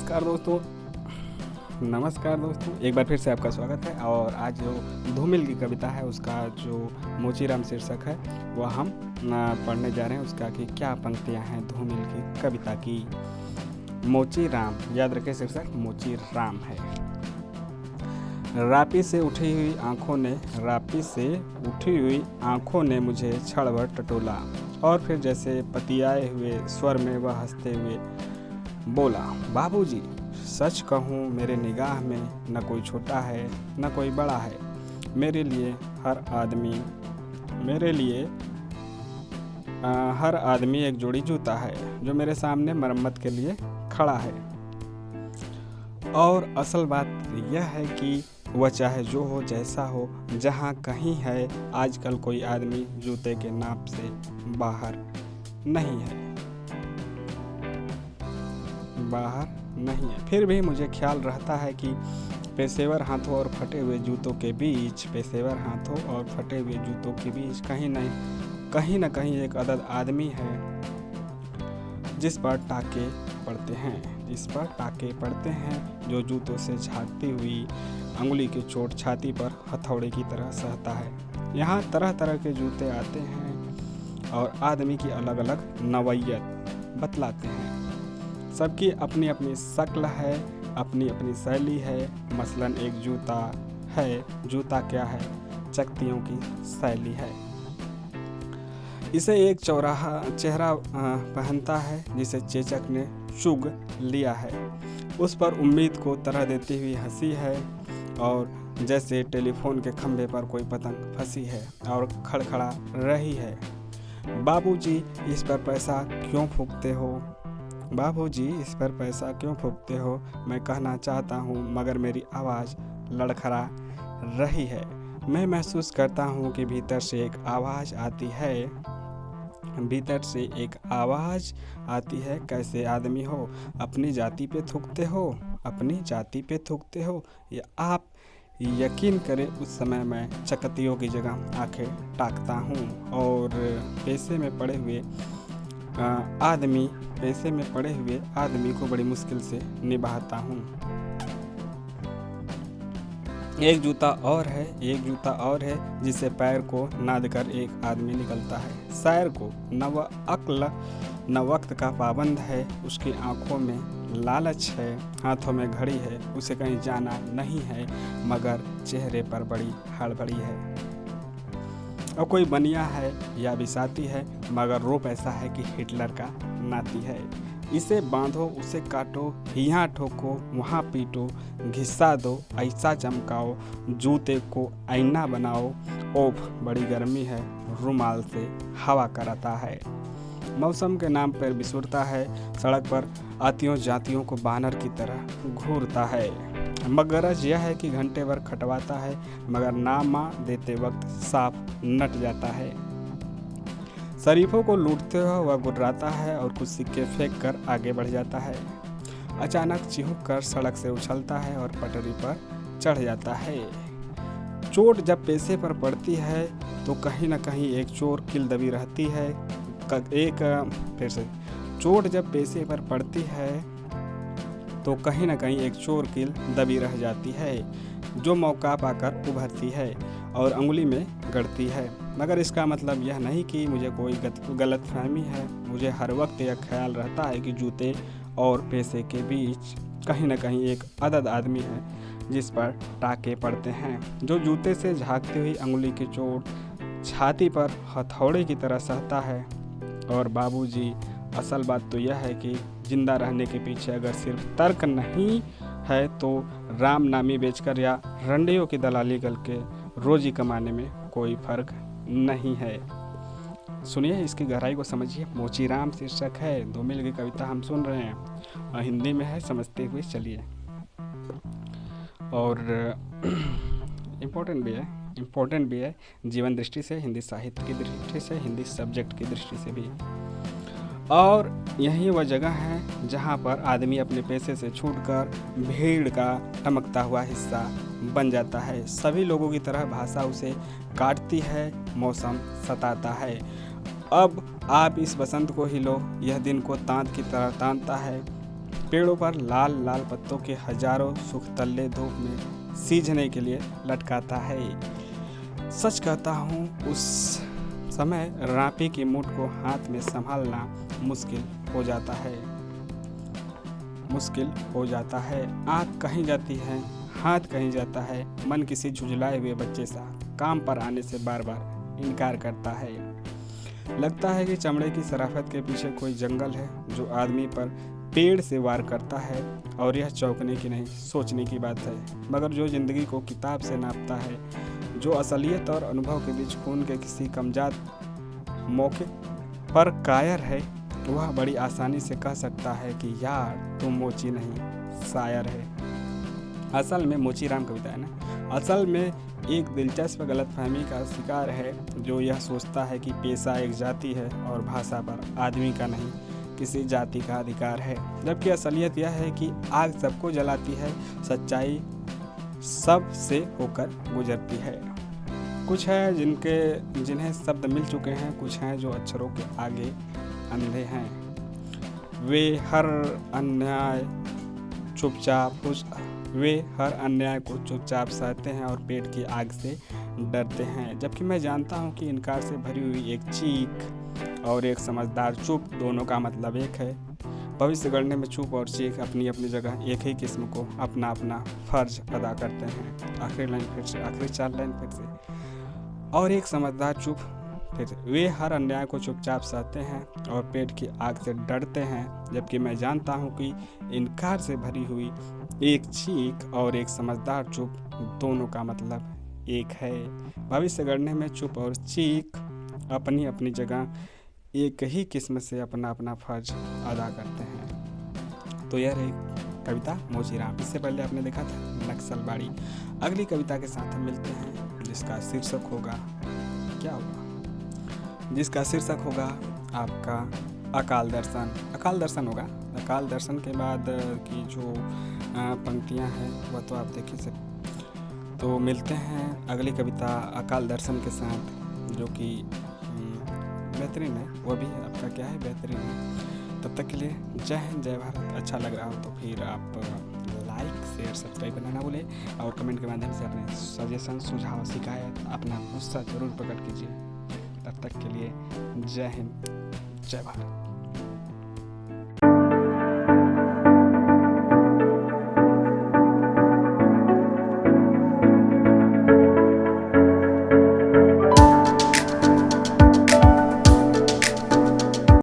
नमस्कार दोस्तों, एक बार फिर से आपका स्वागत है। और आज जो धूमिल की कविता है उसका जो मोचीराम शीर्षक है वह हम पढ़ने जा रहे हैं। उसका कि क्या पंक्तियां हैं धूमिल की कविता की। मोचीराम, याद रखें शीर्षक मोचीराम है। रापी से उठी हुई आंखों ने मुझे क्षण भर टटोला, और फिर जैसे पतियाए हुए स्वर में वह हंसते हुए बोला, बाबूजी सच कहूँ मेरे निगाह में न कोई छोटा है न कोई बड़ा है। मेरे लिए हर आदमी एक जोड़ी जूता है जो मेरे सामने मरम्मत के लिए खड़ा है। और असल बात यह है कि वह चाहे जो हो जैसा हो, जहाँ कहीं है आजकल कोई आदमी जूते के नाप से बाहर नहीं है। फिर भी मुझे ख्याल रहता है कि पेशेवर हाथों और फटे हुए जूतों के बीच कहीं न कहीं एक अदद आदमी है जिस पर टाके पड़ते हैं, जो जूतों से झाँकती हुई अंगुली की चोट छाती पर हथौड़े की तरह सहता है। यहाँ तरह तरह के जूते आते हैं और आदमी की अलग अलग नवैयत बतलाते हैं। सबकी अपनी अपनी शक्ल है, अपनी अपनी शैली है। मसलन एक जूता क्या है? चकतियों की शैली है। इसे एक चेहरा पहनता है जिसे चेचक ने चुग लिया है। उस पर उम्मीद को तरह देती हुई हंसी है, और जैसे टेलीफोन के खंभे पर कोई पतंग फंसी है और खड़खड़ा रही है। बाबूजी इस पर पैसा क्यों फूंकते हो? मैं कहना चाहता हूँ, मगर मेरी आवाज़ लड़खड़ा रही है। मैं महसूस करता हूँ कि भीतर से एक आवाज़ आती है। कैसे आदमी हो? अपनी जाति पे थूकते हो? या आप यकीन करें, उस समय मैं चकतियों की जगह आंखें ताकता हूँ और पैसे में पड़े हुए आदमी को बड़ी मुश्किल से निभाता हूँ। एक जूता और है जिसे पैर को नाद कर एक आदमी निकलता है। शायर को न वक्त का पाबंद है, उसकी आंखों में लालच है, हाथों में घड़ी है, उसे कहीं जाना नहीं है, मगर चेहरे पर बड़ी हड़बड़ी है। और कोई बनिया है या बिसाती है, मगर रूप ऐसा है कि हिटलर का नाती है। इसे बांधो, उसे काटो, यहाँ ठोको, वहाँ पीटो, घिसा दो, ऐसा चमकाओ, जूते को आईना बनाओ। ओफ बड़ी गर्मी है, रुमाल से हवा कराता है। मौसम के नाम पर बिसुरता है, सड़क पर आतियों जातियों को बानर की तरह घूरता है। मगरज यह है कि घंटे भर खटवाता है, मगर नामा देते वक्त साफ नट जाता है। शरीफों को लूटते हुए वह गुर्राता है और कुछ सिक्के फेंक कर आगे बढ़ जाता है। अचानक चिहुक कर सड़क से उछलता है और पटरी पर चढ़ जाता है। चोट जब पैसे पर पड़ती है तो कहीं न कहीं एक चोर किल दबी रहती है। चोट जब पैसे पर पड़ती है तो कहीं न कहीं एक चोर किल दबी रह जाती है, जो मौका पाकर उभरती है और अंगुली में गड़ती है। मगर इसका मतलब यह नहीं कि मुझे कोई गलतफहमी है। मुझे हर वक्त यह ख्याल रहता है कि जूते और पैसे के बीच कहीं न कहीं एक अदद आदमी है जिस पर टाके पड़ते हैं, जो जूते से झाँकती हुई अंगुली की चोट छाती पर हथौड़े की तरह सहता है। और बाबूजी, असल बात तो यह है कि जिंदा रहने के पीछे अगर सिर्फ तर्क नहीं है तो राम नामी बेचकर या रंडियों की दलाली करके रोजी कमाने में कोई फर्क नहीं है। सुनिए, इसकी गहराई को समझिए। मोचीराम शीर्षक है, धूमिल की कविता हम सुन रहे हैं और हिंदी में है, समझते हुए चलिए। और इम्पोर्टेंट भी है जीवन दृष्टि से, हिंदी साहित्य की दृष्टि से, हिंदी सब्जेक्ट की दृष्टि से भी। और यही वह जगह है जहाँ पर आदमी अपने पैसे से छूटकर भीड़ का टमकता हुआ हिस्सा बन जाता है। सभी लोगों की तरह भाषा उसे काटती है, मौसम सताता है। अब आप इस बसंत को ही लो, यह दिन को तांत की तरह तानता है। पेड़ों पर लाल लाल पत्तों के हजारों सुख तल्ले धूप में सींचने के लिए लटकाता है। सच कहता हूँ, उस समय रापी की मूठ को हाथ में संभालना मुश्किल हो जाता है। आँख कहीं जाती है, हाथ कहीं जाता है, मन किसी झुझलाए हुए बच्चे सा काम पर आने से बार बार इनकार करता है। लगता है कि चमड़े की शराफत के पीछे कोई जंगल है जो आदमी पर पेड़ से वार करता है, और यह चौंकने की नहीं सोचने की बात है। मगर जो जिंदगी को किताब से नापता है, जो असलियत और अनुभव के बीच खून के किसी कमजात मौके पर कायर है, वह बड़ी आसानी से कह सकता है कि यार तुम मोची नहीं शायर है। असल में मोचीराम कविता है ना। असल में एक दिलचस्प गलतफहमी का शिकार है जो यह सोचता है कि पेशा एक जाति है और भाषा पर आदमी का नहीं किसी जाति का अधिकार है, जबकि असलियत यह है कि आग सबको जलाती है, सच्चाई सब से होकर गुजरती है। कुछ है जिन्हें शब्द मिल चुके हैं, कुछ हैं जो अक्षरों के आगे अंधे हैं। वे हर अन्याय को चुपचाप सहते हैं और पेट की आग से डरते हैं, जबकि मैं जानता हूँ कि इनकार से भरी हुई एक चीख और एक समझदार चुप दोनों का मतलब एक है। भविष्य गढ़ने में चुप और चीख अपनी अपनी जगह एक ही किस्म को अपना अपना फर्ज अदा करते हैं। आखिरी 4 लाइन फिर से। और एक समझदार चुप फिर से। वे हर अन्याय को चुपचाप सहते हैं और पेट की आग से डरते हैं, जबकि मैं जानता हूँ कि इनकार से भरी हुई एक चीख और एक समझदार चुप दोनों का मतलब एक है। भविष्य गढ़ने में चुप और चीख अपनी अपनी जगह एक ही किस्म से अपना अपना फर्ज अदा करते हैं। तो यह रही कविता मोचीराम। इससे पहले आपने देखा था नक्सलबाड़ी। अगली कविता के साथ हम मिलते हैं जिसका शीर्षक होगा जिसका शीर्षक होगा आपका अकाल दर्शन होगा। अकाल दर्शन के बाद की जो पंक्तियां हैं वह तो आप देख ही सकते। तो मिलते हैं अगली कविता अकाल दर्शन के साथ, जो कि बेहतरीन है। वह भी आपका क्या है, बेहतरीन है। तब तक के लिए जय हिंद, जय भारत। अच्छा लग रहा हो तो फिर आप लाइक शेयर सब्सक्राइब करना ना भूलें, और कमेंट के माध्यम से अपने सजेशन, सुझाव, शिकायत, अपना गुस्सा जरूर प्रकट कीजिए। तब तक के लिए जय हिंद, जय भारत।